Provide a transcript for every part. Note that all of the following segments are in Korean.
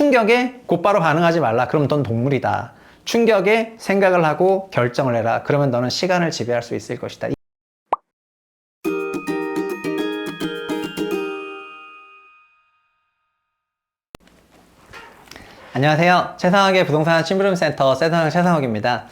충격에 곧바로 반응하지 말라. 그럼 넌 동물이다. 충격에 생각을 하고 결정을 해라. 그러면 너는 시간을 지배할 수 있을 것이다. 안녕하세요. 최상학의 부동산 심부름센터 최상학입니다.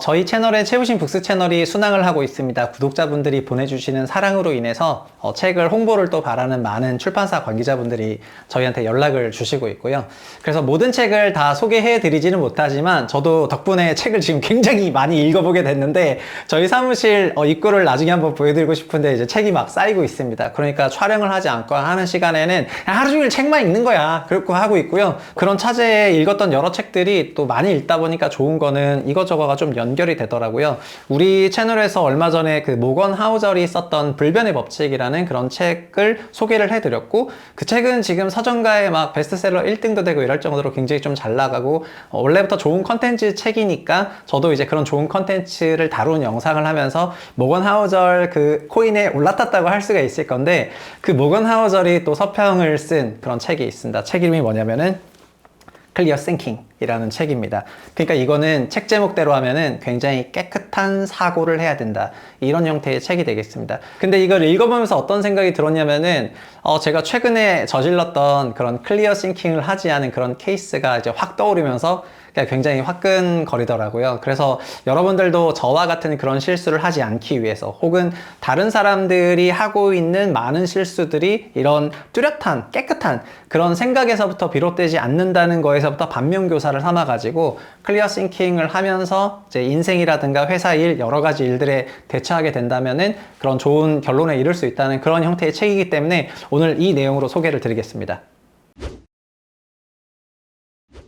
저희 채널에 채우신 북스 채널이 순항을 하고 있습니다. 구독자분들이 보내주시는 사랑으로 인해서 책을 홍보를 또 바라는 많은 출판사 관계자분들이 저희한테 연락을 주시고 있고요. 그래서 모든 책을 다 소개해 드리지는 못하지만 저도 덕분에 책을 지금 굉장히 많이 읽어보게 됐는데 저희 사무실 입구를 나중에 한번 보여드리고 싶은데 이제 책이 막 쌓이고 있습니다. 그러니까 촬영을 하지 않고 하는 시간에는 하루 종일 책만 읽는 거야. 그렇고 하고 있고요. 그런 차제에 읽었던 여러 책들이 또 많이 읽다 보니까 좋은 거는 이것저것가 좀 연결이 되더라고요. 우리 채널에서 얼마 전에 그 모건 하우절이 썼던 불변의 법칙이라는 그런 책을 소개를 해드렸고, 그 책은 지금 서점가에 막 베스트셀러 1등도 되고 이럴 정도로 굉장히 좀 잘 나가고, 원래부터 좋은 컨텐츠 책이니까 저도 이제 그런 좋은 컨텐츠를 다룬 영상을 하면서 모건 하우절 그 코인에 올라탔다고 할 수가 있을 건데, 그 모건 하우절이 또 서평을 쓴 그런 책이 있습니다. 책 이름이 뭐냐면은 클리어 싱킹이라는 책입니다. 그러니까 이거는 책 제목대로 하면은 굉장히 깨끗한 사고를 해야 된다. 이런 형태의 책이 되겠습니다. 근데 이걸 읽어보면서 어떤 생각이 들었냐면은 제가 최근에 저질렀던 그런 클리어 싱킹을 하지 않은 그런 케이스가 이제 확 떠오르면서 굉장히 화끈거리더라고요. 그래서 여러분들도 저와 같은 그런 실수를 하지 않기 위해서, 혹은 다른 사람들이 하고 있는 많은 실수들이 이런 뚜렷한 깨끗한 그런 생각에서부터 비롯되지 않는다는 거에서부터 반면교사를 삼아가지고 클리어 싱킹을 하면서 이제 인생이라든가 회사 일, 여러 가지 일들에 대처하게 된다면은 그런 좋은 결론에 이를 수 있다는 그런 형태의 책이기 때문에 오늘 이 내용으로 소개를 드리겠습니다.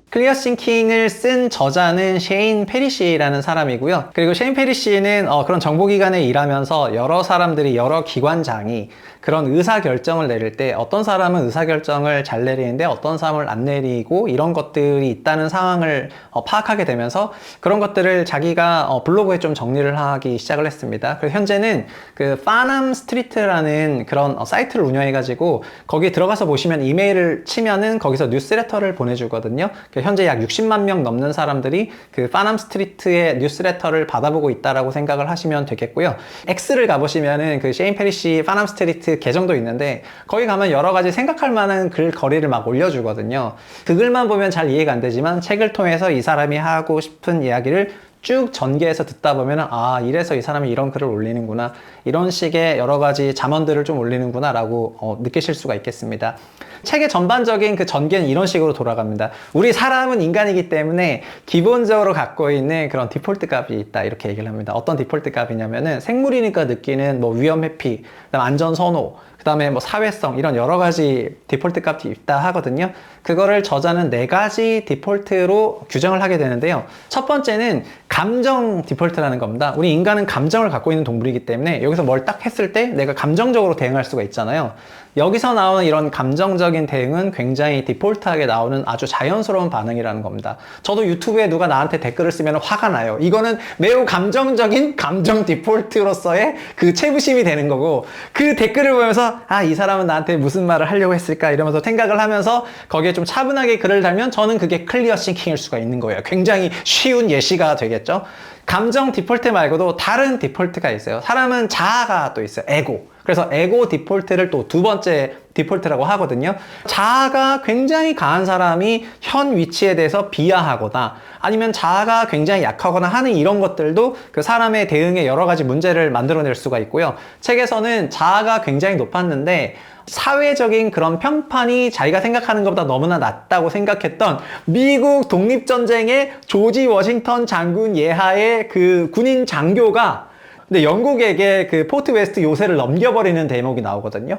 클리어 싱킹을 쓴 저자는 셰인 페리시라는 사람이고요. 그리고 셰인 페리시는 그런 정보기관에 일하면서 여러 사람들이, 여러 기관장이 그런 의사결정을 내릴 때 어떤 사람은 의사결정을 잘 내리는데 어떤 사람을 안 내리고 이런 것들이 있다는 상황을 파악하게 되면서 그런 것들을 자기가 블로그에 좀 정리를 하기 시작을 했습니다. 그래서 현재는 그 파남 스트리트라는 그런 사이트를 운영해가지고 거기 들어가서 보시면 이메일을 치면은 거기서 뉴스레터를 보내주거든요. 현재 약 60만 명 넘는 사람들이 그 파남 스트리트의 뉴스레터를 받아보고 있다라고 생각을 하시면 되겠고요. X를 가보시면은 그 셰인 페리시 파남 스트리트 계정도 있는데 거기 가면 여러 가지 생각할 만한 글거리를 막 올려주거든요. 그 글만 보면 잘 이해가 안 되지만 책을 통해서 이 사람이 하고 싶은 이야기를 쭉 전개해서 듣다 보면 이래서 이 사람이 이런 글을 올리는구나, 이런 식의 여러 가지 잠언들을 좀 올리는구나 라고 느끼실 수가 있겠습니다. 책의 전반적인 그 전개는 이런 식으로 돌아갑니다. 우리 사람은 인간이기 때문에 기본적으로 갖고 있는 그런 디폴트 값이 있다, 이렇게 얘기를 합니다. 어떤 디폴트 값이냐면은 생물이니까 느끼는 뭐 위험 회피, 그다음 안전 선호, 그 다음에 뭐 사회성, 이런 여러 가지 디폴트 값이 있다 하거든요. 그거를 저자는 4가지 디폴트로 규정을 하게 되는데요. 첫 번째는 감정 디폴트라는 겁니다. 우리 인간은 감정을 갖고 있는 동물이기 때문에 여기서 뭘 딱 했을 때 내가 감정적으로 대응할 수가 있잖아요. 여기서 나오는 이런 감정적인 대응은 굉장히 디폴트하게 나오는 아주 자연스러운 반응이라는 겁니다. 저도 유튜브에 누가 나한테 댓글을 쓰면 화가 나요. 이거는 매우 감정적인 감정 디폴트로서의 그 체부심이 되는 거고, 그 댓글을 보면서 이 사람은 나한테 무슨 말을 하려고 했을까 이러면서 생각을 하면서 거기에 좀 차분하게 글을 달면 저는 그게 클리어 싱킹일 수가 있는 거예요. 굉장히 쉬운 예시가 되겠죠. 감정 디폴트 말고도 다른 디폴트가 있어요. 사람은 자아가 또 있어요. 에고. 그래서 에고 디폴트를 또 두 번째 디폴트라고 하거든요. 자아가 굉장히 강한 사람이 현 위치에 대해서 비하하거나 아니면 자아가 굉장히 약하거나 하는 이런 것들도 그 사람의 대응에 여러 가지 문제를 만들어낼 수가 있고요. 책에서는 자아가 굉장히 높았는데 사회적인 그런 평판이 자기가 생각하는 것보다 너무나 낮다고 생각했던 미국 독립전쟁의 조지 워싱턴 장군 예하의 그 군인 장교가 근데 영국에게 그 포트 웨스트 요새를 넘겨버리는 대목이 나오거든요.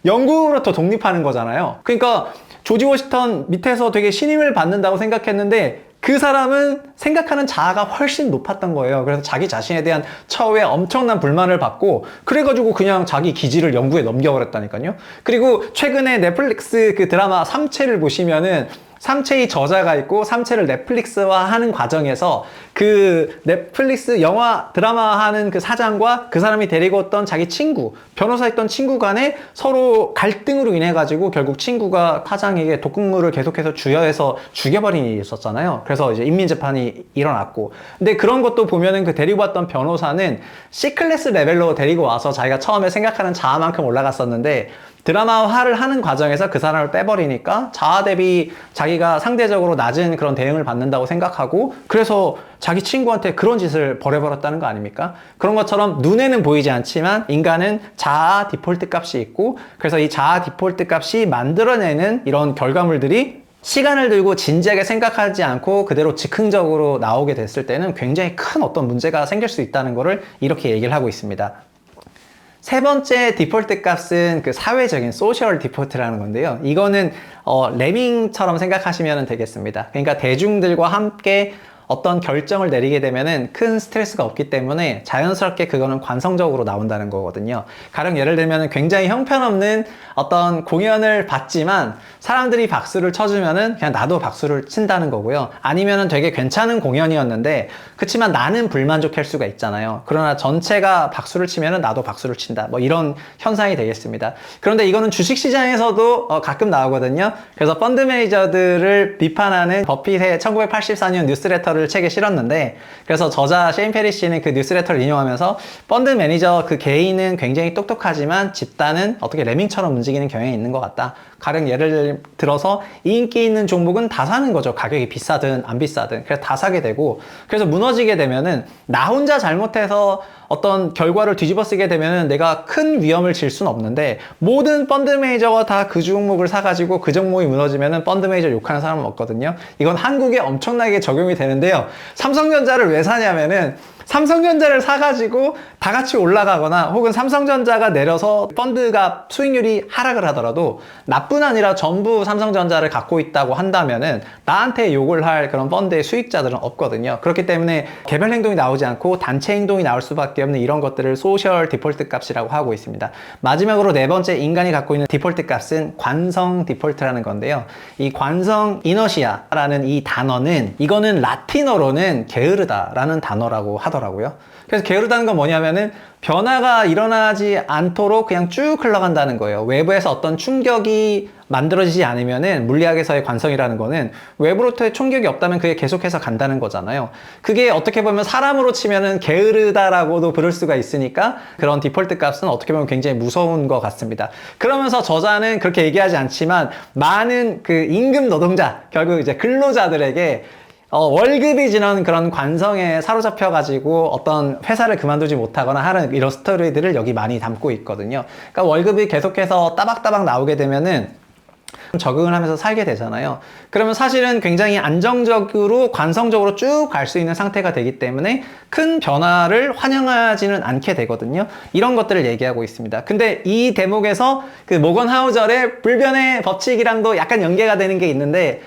영국으로부터 독립하는 거잖아요. 그러니까 조지 워싱턴 밑에서 되게 신임을 받는다고 생각했는데 그 사람은 생각하는 자아가 훨씬 높았던 거예요. 그래서 자기 자신에 대한 처우에 엄청난 불만을 받고 그래가지고 그냥 자기 기지를 영국에 넘겨버렸다니까요. 그리고 최근에 넷플릭스 그 드라마 삼체를 보시면은 삼체의 저자가 있고 삼체를 넷플릭스화하는 과정에서 그 넷플릭스 영화 드라마하는 그 사장과 그 사람이 데리고 왔던 자기 친구, 변호사였던 친구 간에 서로 갈등으로 인해 가지고 결국 친구가 사장에게 독극물을 계속해서 주여해서 죽여버린 일이 있었잖아요. 그래서 이제 인민재판이 일어났고, 근데 그런 것도 보면은 그 데리고 왔던 변호사는 C클래스 레벨로 데리고 와서 자기가 처음에 생각하는 자아만큼 올라갔었는데 드라마화를 하는 과정에서 그 사람을 빼버리니까 자아 대비 자기가 상대적으로 낮은 그런 대응을 받는다고 생각하고, 그래서 자기 친구한테 그런 짓을 벌여버렸다는 거 아닙니까? 그런 것처럼 눈에는 보이지 않지만 인간은 자아 디폴트 값이 있고, 그래서 이 자아 디폴트 값이 만들어내는 이런 결과물들이 시간을 들고 진지하게 생각하지 않고 그대로 즉흥적으로 나오게 됐을 때는 굉장히 큰 어떤 문제가 생길 수 있다는 것을 이렇게 얘기를 하고 있습니다. 세 번째 디폴트 값은 그 사회적인 소셜 디폴트라는 건데요. 이거는 레밍처럼 생각하시면 되겠습니다. 그러니까 대중들과 함께 어떤 결정을 내리게 되면은 큰 스트레스가 없기 때문에 자연스럽게 그거는 관성적으로 나온다는 거거든요. 가령 예를 들면 굉장히 형편없는 어떤 공연을 봤지만 사람들이 박수를 쳐주면은 그냥 나도 박수를 친다는 거고요. 아니면은 되게 괜찮은 공연이었는데 그치만 나는 불만족할 수가 있잖아요. 그러나 전체가 박수를 치면은 나도 박수를 친다. 뭐 이런 현상이 되겠습니다. 그런데 이거는 주식시장에서도 가끔 나오거든요. 그래서 펀드 매니저들을 비판하는 버핏의 1984년 뉴스레터 를 책에 실었는데, 그래서 저자 셰인 페리시는 그 뉴스레터를 인용하면서 펀드 매니저 그 개인은 굉장히 똑똑하지만 집단은 어떻게 레밍처럼 움직이는 경향이 있는 것 같다. 가령 예를 들어서 인기 있는 종목은 다 사는 거죠. 가격이 비싸든 안 비싸든. 그래서 다 사게 되고, 그래서 무너지게 되면은 나 혼자 잘못해서 어떤 결과를 뒤집어 쓰게 되면은 내가 큰 위험을 질 수는 없는데, 모든 펀드 매니저가 다 그 종목을 사가지고 그 종목이 무너지면은 펀드 매니저 욕하는 사람은 없거든요. 이건 한국에 엄청나게 적용이 되는데요. 삼성전자를 왜 사냐면은 삼성전자를 사가지고 다 같이 올라가거나 혹은 삼성전자가 내려서 펀드가 수익률이 하락을 하더라도 나뿐 아니라 전부 삼성전자를 갖고 있다고 한다면은 나한테 욕을 할 그런 펀드의 수익자들은 없거든요. 그렇기 때문에 개별 행동이 나오지 않고 단체 행동이 나올 수밖에 없는 이런 것들을 소셜 디폴트 값이라고 하고 있습니다. 마지막으로 네 번째 인간이 갖고 있는 디폴트 값은 관성 디폴트라는 건데요. 이 관성 이너시아라는 이 단어는, 이거는 라틴어로는 게으르다라는 단어라고 하더라고요. 그래서 게으르다는 건 뭐냐면은 변화가 일어나지 않도록 그냥 쭉 흘러간다는 거예요. 외부에서 어떤 충격이 만들어지지 않으면은, 물리학에서의 관성이라는 거는 외부로부터의 충격이 없다면 그게 계속해서 간다는 거잖아요. 그게 어떻게 보면 사람으로 치면은 게으르다라고도 부를 수가 있으니까 그런 디폴트 값은 어떻게 보면 굉장히 무서운 것 같습니다. 그러면서 저자는 그렇게 얘기하지 않지만 많은 그 임금 노동자, 결국 이제 근로자들에게 월급이 지는 그런 관성에 사로잡혀가지고 어떤 회사를 그만두지 못하거나 하는 이런 스토리들을 여기 많이 담고 있거든요. 그러니까 월급이 계속해서 따박따박 나오게 되면은 적응을 하면서 살게 되잖아요. 그러면 사실은 굉장히 안정적으로 관성적으로 쭉 갈 수 있는 상태가 되기 때문에 큰 변화를 환영하지는 않게 되거든요. 이런 것들을 얘기하고 있습니다. 근데 이 대목에서 그 모건 하우절의 불변의 법칙이랑도 약간 연계가 되는 게 있는데,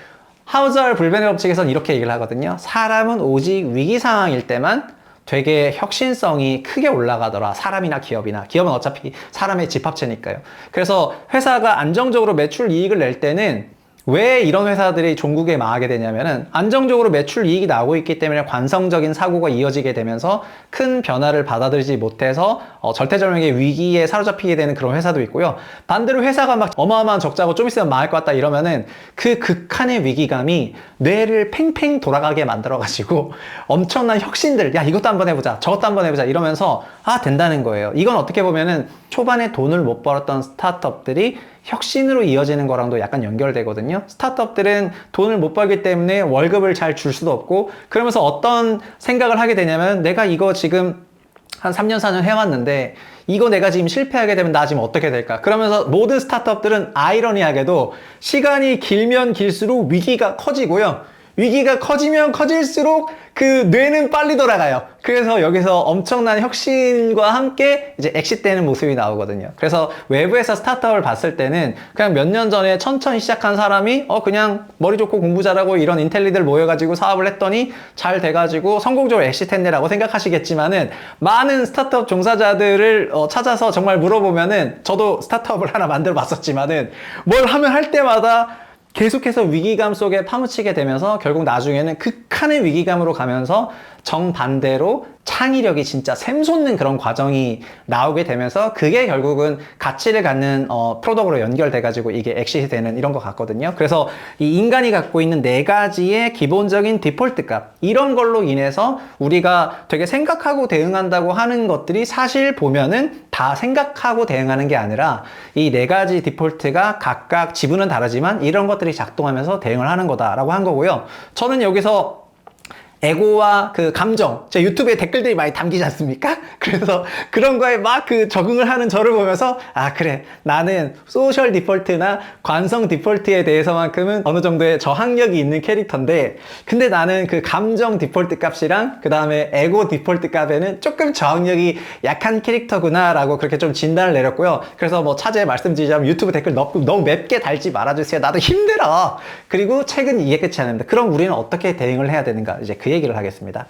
하우절 불변의 법칙에서는 이렇게 얘기를 하거든요. 사람은 오직 위기 상황일 때만 되게 혁신성이 크게 올라가더라. 사람이나 기업이나. 기업은 어차피 사람의 집합체니까요. 그래서 회사가 안정적으로 매출 이익을 낼 때는 왜 이런 회사들이 종국에 망하게 되냐면은 안정적으로 매출 이익이 나오고 있기 때문에 관성적인 사고가 이어지게 되면서 큰 변화를 받아들이지 못해서 절대절명의 위기에 사로잡히게 되는 그런 회사도 있고요. 반대로 회사가 막 어마어마한 적자고 좀 있으면 망할 것 같다 이러면은 그 극한의 위기감이 뇌를 팽팽 돌아가게 만들어가지고 엄청난 혁신들, 야 이것도 한번 해보자, 저것도 한번 해보자 이러면서 된다는 거예요. 이건 어떻게 보면은 초반에 돈을 못 벌었던 스타트업들이 혁신으로 이어지는 거랑도 약간 연결되거든요. 스타트업들은 돈을 못 벌기 때문에 월급을 잘 줄 수도 없고, 그러면서 어떤 생각을 하게 되냐면, 내가 이거 지금 한 3년, 4년 해왔는데 이거 내가 지금 실패하게 되면 나 지금 어떻게 될까? 그러면서 모든 스타트업들은 아이러니하게도 시간이 길면 길수록 위기가 커지고요. 위기가 커지면 커질수록 그 뇌는 빨리 돌아가요. 그래서 여기서 엄청난 혁신과 함께 이제 엑시트되는 모습이 나오거든요. 그래서 외부에서 스타트업을 봤을 때는 그냥 몇 년 전에 천천히 시작한 사람이 그냥 머리 좋고 공부 잘하고 이런 인텔리들 모여가지고 사업을 했더니 잘 돼가지고 성공적으로 엑시트했네라고 생각하시겠지만은, 많은 스타트업 종사자들을 찾아서 정말 물어보면은, 저도 스타트업을 하나 만들어 봤었지만은 뭘 하면 할 때마다 계속해서 위기감 속에 파묻히게 되면서 결국 나중에는 극한의 위기감으로 가면서 정반대로 창의력이 진짜 샘솟는 그런 과정이 나오게 되면서 그게 결국은 가치를 갖는 프로덕트로 연결돼가지고 이게 엑시트 되는 이런 것 같거든요. 그래서 이 인간이 갖고 있는 네 가지의 기본적인 디폴트 값, 이런 걸로 인해서 우리가 되게 생각하고 대응한다고 하는 것들이 사실 보면은 다 생각하고 대응하는 게 아니라 이 네 가지 디폴트가 각각 지분은 다르지만 이런 것들이 작동하면서 대응을 하는 거다라고 한 거고요. 저는 여기서 에고와 그 감정, 제 유튜브에 댓글들이 많이 담기지 않습니까? 그래서 그런 거에 막 그 적응을 하는 저를 보면서 아 그래, 나는 소셜 디폴트나 관성 디폴트에 대해서만큼은 어느 정도의 저항력이 있는 캐릭터인데, 근데 나는 그 감정 디폴트 값이랑 그 다음에 에고 디폴트 값에는 조금 저항력이 약한 캐릭터구나 라고 그렇게 좀 진단을 내렸고요. 그래서 뭐 차제에 말씀드리자면 유튜브 댓글 너무 맵게 달지 말아주세요. 나도 힘들어. 그리고 책은 이게 끝이 아닙니다. 그럼 우리는 어떻게 대응을 해야 되는가, 이제 그 얘기를 하겠습니다.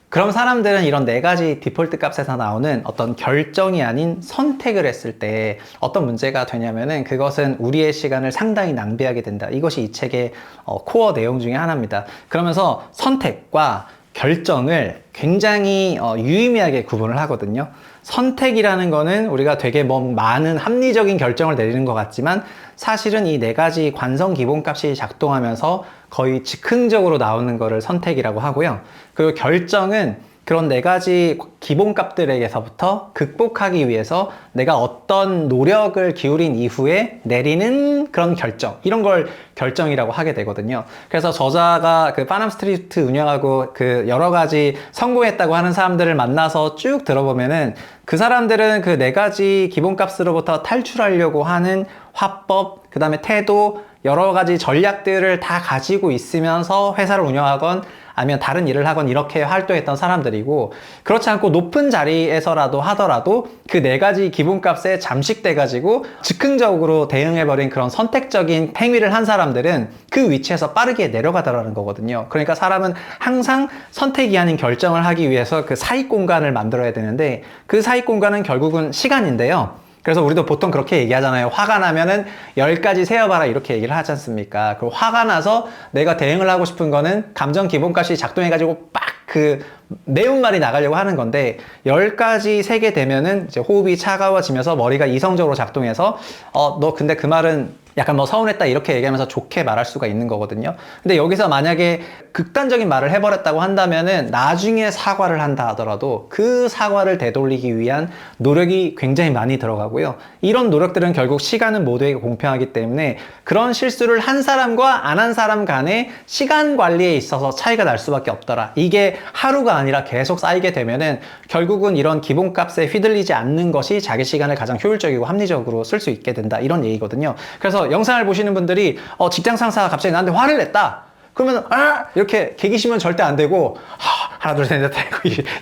그럼 사람들은 이런 네 가지 디폴트 값에서 나오는 어떤 결정이 아닌 선택을 했을 때 어떤 문제가 되냐면은, 그것은 우리의 시간을 상당히 낭비하게 된다. 이것이 이 책의 코어 내용 중에 하나입니다. 그러면서 선택과 결정을 굉장히 유의미하게 구분을 하거든요. 선택이라는 거는 우리가 되게 많은 합리적인 결정을 내리는 것 같지만, 사실은 이 네 가지 관성 기본값이 작동하면서 거의 즉흥적으로 나오는 거를 선택이라고 하고요. 그리고 결정은 그런 네 가지 기본값들에게서부터 극복하기 위해서 내가 어떤 노력을 기울인 이후에 내리는 그런 결정, 이런 걸 결정이라고 하게 되거든요. 그래서 저자가 그 파남 스트리트 운영하고 그 여러 가지 성공했다고 하는 사람들을 만나서 쭉 들어보면은, 그 사람들은 그 네 가지 기본값으로부터 탈출하려고 하는 화법, 그 다음에 태도, 여러 가지 전략들을 다 가지고 있으면서 회사를 운영하건 아니면 다른 일을 하건 이렇게 활동했던 사람들이고, 그렇지 않고 높은 자리에서라도 하더라도 그 네 가지 기본값에 잠식돼 가지고 즉흥적으로 대응해버린 그런 선택적인 행위를 한 사람들은 그 위치에서 빠르게 내려가더라는 거거든요. 그러니까 사람은 항상 선택이 아닌 결정을 하기 위해서 그 사익 공간을 만들어야 되는데, 그 사익 공간은 결국은 시간인데요. 그래서 우리도 보통 그렇게 얘기하잖아요. 화가 나면은 10가지 세어봐라, 이렇게 얘기를 하지 않습니까? 그리고 화가 나서 내가 대응을 하고 싶은 거는 감정 기본값이 작동해가지고 빡 그 매운말이 나가려고 하는 건데, 10가지 세게 되면은 이제 호흡이 차가워지면서 머리가 이성적으로 작동해서 너 근데 그 말은 약간 서운했다, 이렇게 얘기하면서 좋게 말할 수가 있는 거거든요. 근데 여기서 만약에 극단적인 말을 해버렸다고 한다면은 나중에 사과를 한다 하더라도 그 사과를 되돌리기 위한 노력이 굉장히 많이 들어가고요. 이런 노력들은 결국 시간은 모두에게 공평하기 때문에 그런 실수를 한 사람과 안 한 사람 간의 시간 관리에 있어서 차이가 날 수밖에 없더라. 이게 하루가 아니라 계속 쌓이게 되면은 결국은 이런 기본값에 휘둘리지 않는 것이 자기 시간을 가장 효율적이고 합리적으로 쓸 수 있게 된다, 이런 얘기거든요. 그래서 영상을 보시는 분들이 직장 상사가 갑자기 나한테 화를 냈다, 그러면 이렇게 개기시면 절대 안 되고 하나 둘 셋 넷 다섯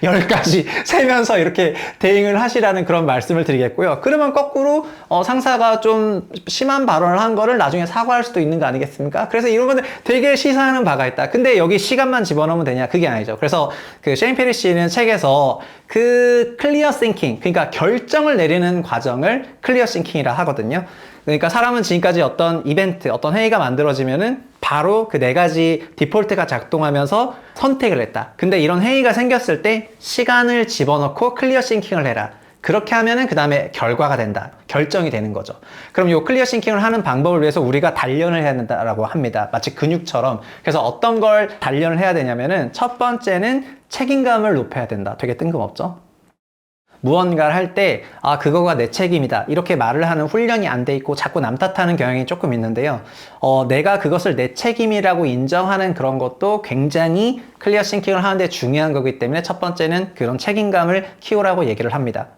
10가지 세면서 이렇게 대응을 하시라는 그런 말씀을 드리겠고요. 그러면 거꾸로 상사가 좀 심한 발언을 한 거를 나중에 사과할 수도 있는 거 아니겠습니까? 그래서 이런 건데 되게 시사하는 바가 있다. 근데 여기 시간만 집어넣으면 되냐? 그게 아니죠. 그래서 그 셰인 페리시는 책에서 그 클리어 싱킹, 그러니까 결정을 내리는 과정을 클리어 싱킹이라 하거든요. 그러니까 사람은 지금까지 어떤 이벤트, 어떤 회의가 만들어지면은 바로 그 네 가지 디폴트가 작동하면서 선택을 했다. 근데 이런 회의가 생겼을 때 시간을 집어넣고 클리어 싱킹을 해라. 그렇게 하면은 그 다음에 결과가 된다. 결정이 되는 거죠. 그럼 이 클리어 싱킹을 하는 방법을 위해서 우리가 단련을 해야 된다라고 합니다. 마치 근육처럼. 그래서 어떤 걸 단련을 해야 되냐면은 첫 번째는 책임감을 높여야 된다. 되게 뜬금없죠? 무언가를 할 때 그거가 내 책임이다, 이렇게 말을 하는 훈련이 안 돼 있고 자꾸 남 탓하는 경향이 조금 있는데요. 내가 그것을 내 책임이라고 인정하는 그런 것도 굉장히 클리어 싱킹을 하는데 중요한 거기 때문에 첫 번째는 그런 책임감을 키우라고 얘기를 합니다.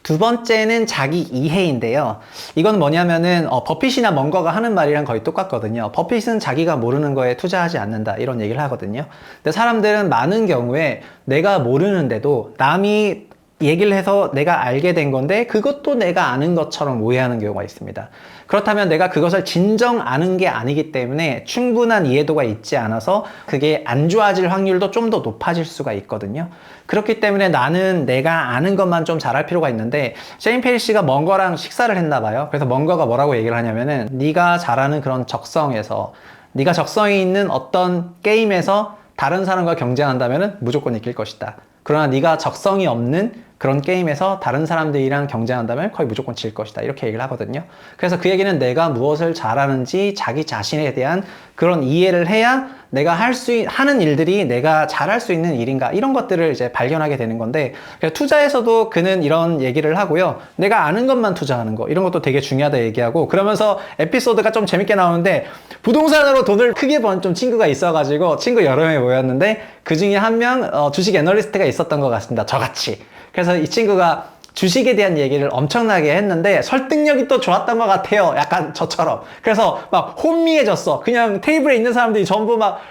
두 번째는 자기 이해인데요. 이건 뭐냐면은 버핏이나 멍거가 하는 말이랑 거의 똑같거든요. 버핏은 자기가 모르는 거에 투자하지 않는다, 이런 얘기를 하거든요. 근데 사람들은 많은 경우에 내가 모르는데도 남이 얘기를 해서 내가 알게 된 건데 그것도 내가 아는 것처럼 오해하는 경우가 있습니다. 그렇다면 내가 그것을 진정 아는 게 아니기 때문에 충분한 이해도가 있지 않아서 그게 안 좋아질 확률도 좀 더 높아질 수가 있거든요. 그렇기 때문에 나는 내가 아는 것만 좀 잘할 필요가 있는데 셰인 페리시가 멍거랑 식사를 했나 봐요. 그래서 멍거가 뭐라고 얘기를 하냐면은 네가 잘하는 그런 적성에서 네가 적성이 있는 어떤 게임에서 다른 사람과 경쟁한다면은 무조건 이길 것이다. 그러나 네가 적성이 없는 그런 게임에서 다른 사람들이랑 경쟁한다면 거의 무조건 질 것이다. 이렇게 얘기를 하거든요. 그래서 그 얘기는 내가 무엇을 잘하는지 자기 자신에 대한 그런 이해를 해야 내가 하는 일들이 내가 잘할 수 있는 일인가 이런 것들을 이제 발견하게 되는 건데 투자에서도 그는 이런 얘기를 하고요. 내가 아는 것만 투자하는 거 이런 것도 되게 중요하다 얘기하고 그러면서 에피소드가 좀 재밌게 나오는데 부동산으로 돈을 크게 번 좀 친구가 있어가지고 친구 여러 명이 모였는데 그 중에 한 명 주식 애널리스트가 있었던 것 같습니다. 저같이. 그래서 이 친구가 주식에 대한 얘기를 엄청나게 했는데 설득력이 또 좋았던 것 같아요. 약간 저처럼. 그래서 막 혼미해졌어. 그냥 테이블에 있는 사람들이 전부 막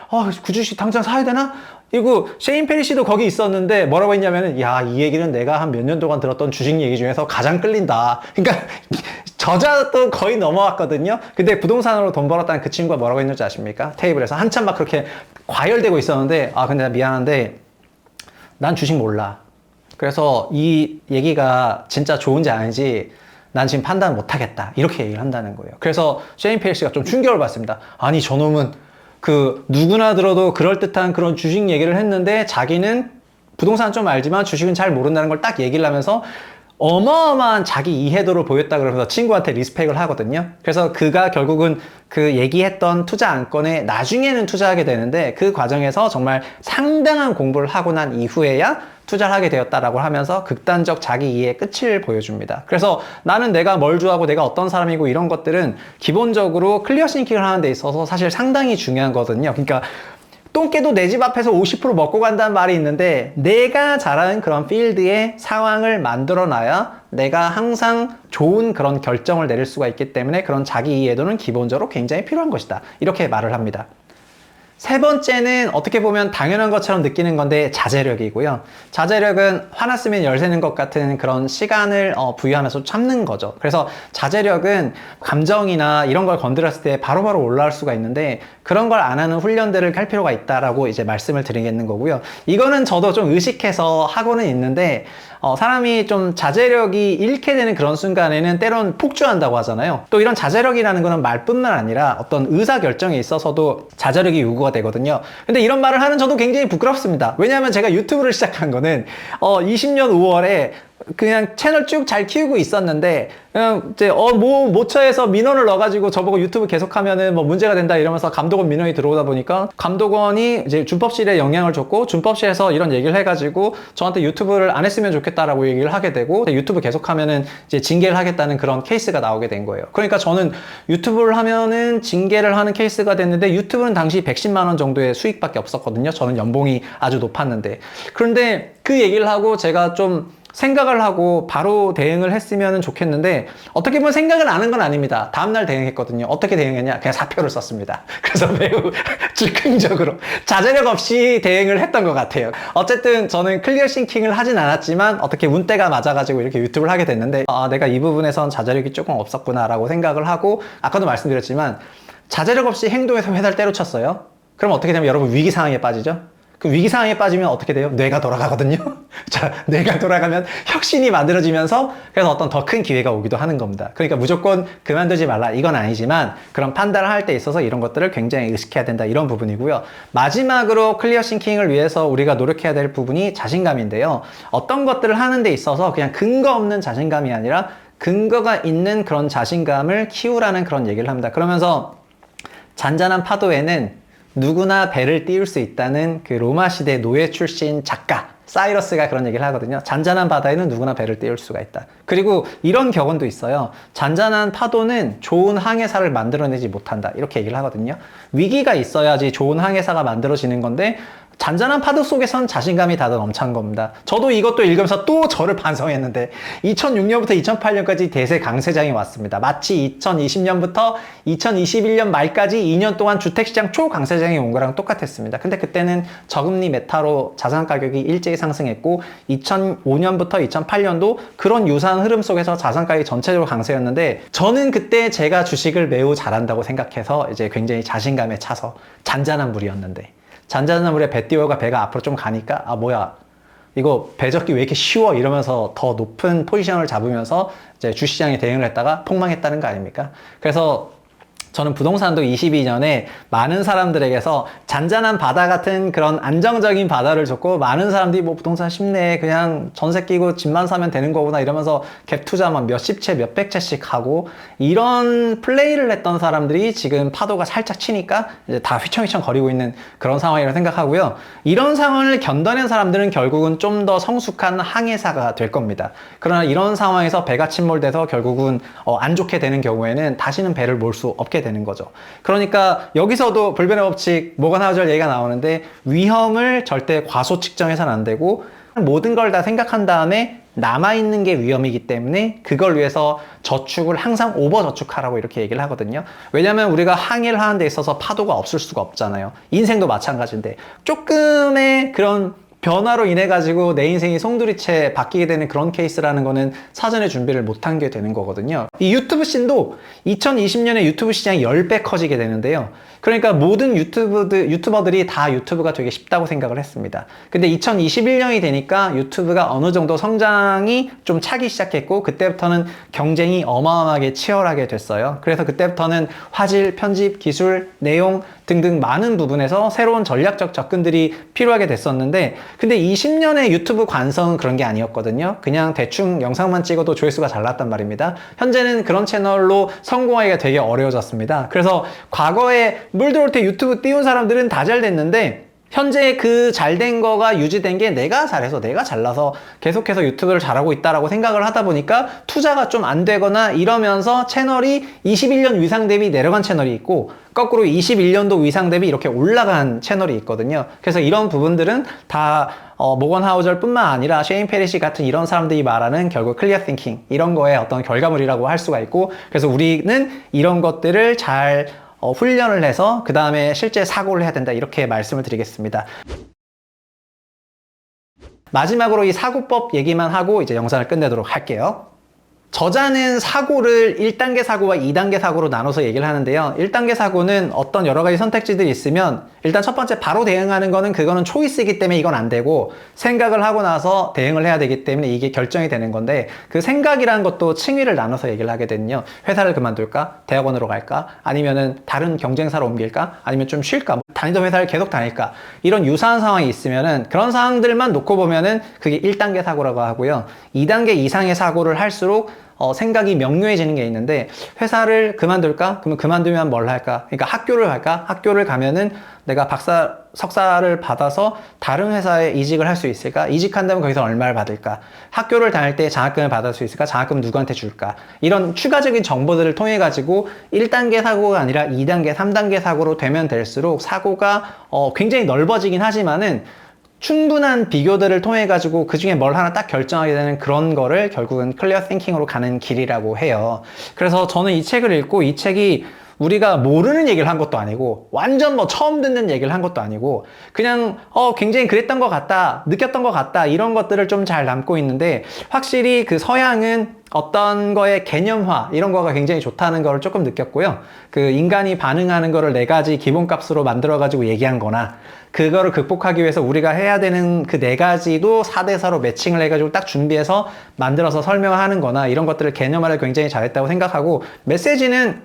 그 주식 당장 사야 되나? 이거 셰인 페리시도 거기 있었는데 뭐라고 했냐면은 야, 이 얘기는 내가 한 몇 년 동안 들었던 주식 얘기 중에서 가장 끌린다. 그러니까 저자도 거의 넘어왔거든요. 근데 부동산으로 돈 벌었다는 그 친구가 뭐라고 했는지 아십니까? 테이블에서 한참 막 그렇게 과열되고 있었는데 근데 미안한데 난 주식 몰라. 그래서 이 얘기가 진짜 좋은지 아닌지 난 지금 판단 못하겠다. 이렇게 얘기를 한다는 거예요. 그래서 셰인 페리시가 좀 충격을 받습니다. 아니 저놈은 누구나 들어도 그럴듯한 그런 주식 얘기를 했는데 자기는 부동산 좀 알지만 주식은 잘 모른다는 걸 딱 얘기를 하면서 어마어마한 자기 이해도를 보였다 그러면서 친구한테 리스펙을 하거든요. 그래서 그가 결국은 그 얘기했던 투자 안건에 나중에는 투자하게 되는데 그 과정에서 정말 상당한 공부를 하고 난 이후에야 투자를 하게 되었다라고 하면서 극단적 자기 이해의 끝을 보여줍니다. 그래서 나는 내가 뭘 좋아하고 내가 어떤 사람이고 이런 것들은 기본적으로 클리어 싱킹을 하는 데 있어서 사실 상당히 중요한 거거든요. 그러니까 똥개도 내 집 앞에서 50% 먹고 간다는 말이 있는데 내가 잘하는 그런 필드의 상황을 만들어 놔야 내가 항상 좋은 그런 결정을 내릴 수가 있기 때문에 그런 자기 이해도는 기본적으로 굉장히 필요한 것이다. 이렇게 말을 합니다. 세 번째는 어떻게 보면 당연한 것처럼 느끼는 건데 자제력이고요. 자제력은 화났으면 열새는 것 같은 그런 시간을 부여하면서 참는 거죠. 그래서 자제력은 감정이나 이런 걸 건드렸을 때 바로바로 올라올 수가 있는데 그런 걸 안 하는 훈련들을 할 필요가 있다라고 이제 말씀을 드리겠는 거고요. 이거는 저도 좀 의식해서 하고는 있는데 사람이 좀 자제력이 잃게 되는 그런 순간에는 때론 폭주한다고 하잖아요. 또 이런 자제력이라는 거는 말뿐만 아니라 어떤 의사결정에 있어서도 자제력이 요구가 되거든요. 근데 이런 말을 하는 저도 굉장히 부끄럽습니다. 왜냐하면 제가 유튜브를 시작한 거는 20년 5월에 그냥 채널 쭉 잘 키우고 있었는데 그냥 이제 모처에서 민원을 넣어가지고 저보고 유튜브 계속하면은 뭐 문제가 된다 이러면서 감독원 민원이 들어오다 보니까 감독원이 이제 준법실에 영향을 줬고 준법실에서 이런 얘기를 해가지고 저한테 유튜브를 안 했으면 좋겠다라고 얘기를 하게 되고 유튜브 계속하면은 이제 징계를 하겠다는 그런 케이스가 나오게 된 거예요. 그러니까 저는 유튜브를 하면은 징계를 하는 케이스가 됐는데 유튜브는 당시 110만 원 정도의 수익밖에 없었거든요. 저는 연봉이 아주 높았는데 그런데 그 얘기를 하고 제가 좀 생각을 하고 바로 대응을 했으면 좋겠는데 어떻게 보면 생각을 안 한 건 아닙니다. 다음날 대응했거든요. 어떻게 대응했냐? 그냥 사표를 썼습니다. 그래서 매우 즉흥적으로 자제력 없이 대응을 했던 것 같아요. 어쨌든 저는 클리어 싱킹을 하진 않았지만 어떻게 운때가 맞아가지고 이렇게 유튜브를 하게 됐는데 내가 이 부분에선 자제력이 조금 없었구나 라고 생각을 하고 아까도 말씀드렸지만 자제력 없이 행동해서 회사를 때려쳤어요. 그럼 어떻게 되면 여러분 위기 상황에 빠지죠? 그 위기 상황에 빠지면 어떻게 돼요? 뇌가 돌아가거든요. 자, 뇌가 돌아가면 혁신이 만들어지면서 그래서 어떤 더 큰 기회가 오기도 하는 겁니다. 그러니까 무조건 그만두지 말라 이건 아니지만 그런 판단을 할 때 있어서 이런 것들을 굉장히 의식해야 된다 이런 부분이고요. 마지막으로 클리어 싱킹을 위해서 우리가 노력해야 될 부분이 자신감인데요. 어떤 것들을 하는 데 있어서 그냥 근거 없는 자신감이 아니라 근거가 있는 그런 자신감을 키우라는 그런 얘기를 합니다. 그러면서 잔잔한 파도에는 누구나 배를 띄울 수 있다는 그 로마 시대 노예 출신 작가 사이러스가 그런 얘기를 하거든요. 잔잔한 바다에는 누구나 배를 띄울 수가 있다. 그리고 이런 격언도 있어요. 잔잔한 파도는 좋은 항해사를 만들어내지 못한다. 이렇게 얘기를 하거든요. 위기가 있어야지 좋은 항해사가 만들어지는 건데 잔잔한 파도 속에선 자신감이 다들 넘찬 겁니다. 저도 이것도 읽으면서 또 저를 반성했는데 2006년부터 2008년까지 대세 강세장이 왔습니다. 마치 2020년부터 2021년 말까지 2년 동안 주택시장 초강세장이 온 거랑 똑같았습니다. 근데 그때는 저금리 메타로 자산 가격이 일제히 상승했고 2005년부터 2008년도 그런 유사한 흐름 속에서 자산가격이 전체적으로 강세였는데 저는 그때 제가 주식을 매우 잘한다고 생각해서 이제 굉장히 자신감에 차서 잔잔한 물이었는데 잔잔한 물에 배 띄워가 배가 앞으로 좀 가니까 아 뭐야 이거 배 젓기 왜 이렇게 쉬워 이러면서 더 높은 포지션을 잡으면서 이제 주시장에 대응을 했다가 폭망했다는 거 아닙니까? 그래서 저는 부동산도 22년에 많은 사람들에게서 잔잔한 바다 같은 그런 안정적인 바다를 줬고 많은 사람들이 뭐 부동산 쉽네 그냥 전세 끼고 집만 사면 되는 거구나 이러면서 갭 투자 막 몇십 채 몇백 채씩 하고 이런 플레이를 했던 사람들이 지금 파도가 살짝 치니까 이제 다 휘청휘청 거리고 있는 그런 상황이라고 생각하고요. 이런 상황을 견뎌낸 사람들은 결국은 좀 더 성숙한 항해사가 될 겁니다. 그러나 이런 상황에서 배가 침몰돼서 결국은 안 좋게 되는 경우에는 다시는 배를 몰 수 없게 되는 거죠. 그러니까 여기서도 불변의 법칙 모건 하우절 얘기가 나오는데 위험을 절대 과소 측정해서는 안 되고 모든 걸 다 생각한 다음에 남아있는 게 위험이기 때문에 그걸 위해서 저축을 항상 오버 저축하라고 이렇게 얘기를 하거든요. 왜냐면 우리가 항해를 하는 데 있어서 파도가 없을 수가 없잖아요. 인생도 마찬가지인데 조금의 그런 변화로 인해 가지고 내 인생이 송두리째 바뀌게 되는 그런 케이스라는 거는 사전에 준비를 못한 게 되는 거거든요. 이 유튜브 씬도 2020년에 유튜브 시장이 10배 커지게 되는데요. 그러니까 모든 유튜버들이 다 유튜브가 되게 쉽다고 생각을 했습니다. 근데 2021년이 되니까 유튜브가 어느 정도 성장이 좀 차기 시작했고 그때부터는 경쟁이 어마어마하게 치열하게 됐어요. 그래서 그때부터는 화질, 편집, 기술, 내용 등등 많은 부분에서 새로운 전략적 접근들이 필요하게 됐었는데 근데 20년의 유튜브 관성은 그런 게 아니었거든요. 그냥 대충 영상만 찍어도 조회수가 잘 났단 말입니다. 현재는 그런 채널로 성공하기가 되게 어려워졌습니다. 그래서 과거에 물 들어올 때 유튜브 띄운 사람들은 다 잘 됐는데 현재 그 잘된 거가 유지된 게 내가 잘해서 내가 잘나서 계속해서 유튜브를 잘하고 있다라고 생각을 하다 보니까 투자가 좀 안 되거나 이러면서 채널이 21년 위상 대비 내려간 채널이 있고 거꾸로 21년도 위상 대비 이렇게 올라간 채널이 있거든요. 그래서 이런 부분들은 다 모건 하우절 뿐만 아니라 셰인 페리시 같은 이런 사람들이 말하는 결국 클리어 띵킹 이런 거의 어떤 결과물이라고 할 수가 있고 그래서 우리는 이런 것들을 잘 훈련을 해서 그 다음에 실제 사고를 해야 된다 이렇게 말씀을 드리겠습니다. 마지막으로 이 사고법 얘기만 하고 이제 영상을 끝내도록 할게요. 저자는 사고를 1단계 사고와 2단계 사고로 나눠서 얘기를 하는데요. 1단계 사고는 어떤 여러 가지 선택지들이 있으면 일단 첫 번째 바로 대응하는 거는 그거는 초이스이기 때문에 이건 안 되고 생각을 하고 나서 대응을 해야 되기 때문에 이게 결정이 되는 건데 그 생각이라는 것도 층위를 나눠서 얘기를 하게 되면요. 회사를 그만둘까? 대학원으로 갈까? 아니면은 다른 경쟁사로 옮길까? 아니면 좀 쉴까? 다니던 회사를 계속 다닐까? 이런 유사한 상황이 있으면은 그런 상황들만 놓고 보면은 그게 1단계 사고라고 하고요. 2단계 이상의 사고를 할수록 생각이 명료해지는 게 있는데 회사를 그만둘까? 그러면 그만두면 뭘 할까? 그러니까 학교를 갈까? 학교를 가면은 내가 박사, 석사를 받아서 다른 회사에 이직을 할 수 있을까? 이직한다면 거기서 얼마를 받을까? 학교를 다닐 때 장학금을 받을 수 있을까? 장학금 누구한테 줄까? 이런 추가적인 정보들을 통해 가지고 1단계 사고가 아니라 2단계, 3단계 사고로 되면 될수록 사고가 굉장히 넓어지긴 하지만은 충분한 비교들을 통해 가지고 그 중에 뭘 하나 딱 결정하게 되는 그런 거를 결국은 클리어 띵킹으로 가는 길이라고 해요. 그래서 저는 이 책을 읽고 이 책이 우리가 모르는 얘기를 한 것도 아니고 완전 뭐 처음 듣는 얘기를 한 것도 아니고 그냥 굉장히 그랬던 것 같다 느꼈던 것 같다 이런 것들을 좀 잘 담고 있는데 확실히 그 서양은 어떤 거의 개념화 이런 거가 굉장히 좋다는 걸 조금 느꼈고요. 그 인간이 반응하는 거를 4가지 기본값으로 만들어 가지고 얘기한 거나 그거를 극복하기 위해서 우리가 해야 되는 그 4가지도 4대4로 매칭을 해가지고 딱 준비해서 만들어서 설명하는 거나 이런 것들을 개념화를 굉장히 잘했다고 생각하고 메시지는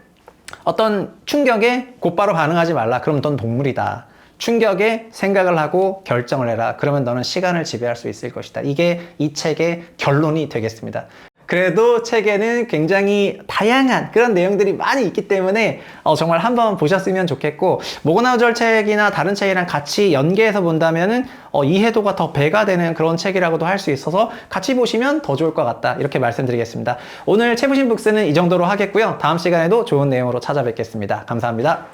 어떤 충격에 곧바로 반응하지 말라. 그럼 넌 동물이다. 충격에 생각을 하고 결정을 해라. 그러면 너는 시간을 지배할 수 있을 것이다. 이게 이 책의 결론이 되겠습니다. 그래도 책에는 굉장히 다양한 그런 내용들이 많이 있기 때문에 정말 한번 보셨으면 좋겠고 모건 하우절 책이나 다른 책이랑 같이 연계해서 본다면은 이해도가 더 배가 되는 그런 책이라고도 할 수 있어서 같이 보시면 더 좋을 것 같다 이렇게 말씀드리겠습니다. 오늘 채부신 북스는 이 정도로 하겠고요. 다음 시간에도 좋은 내용으로 찾아뵙겠습니다. 감사합니다.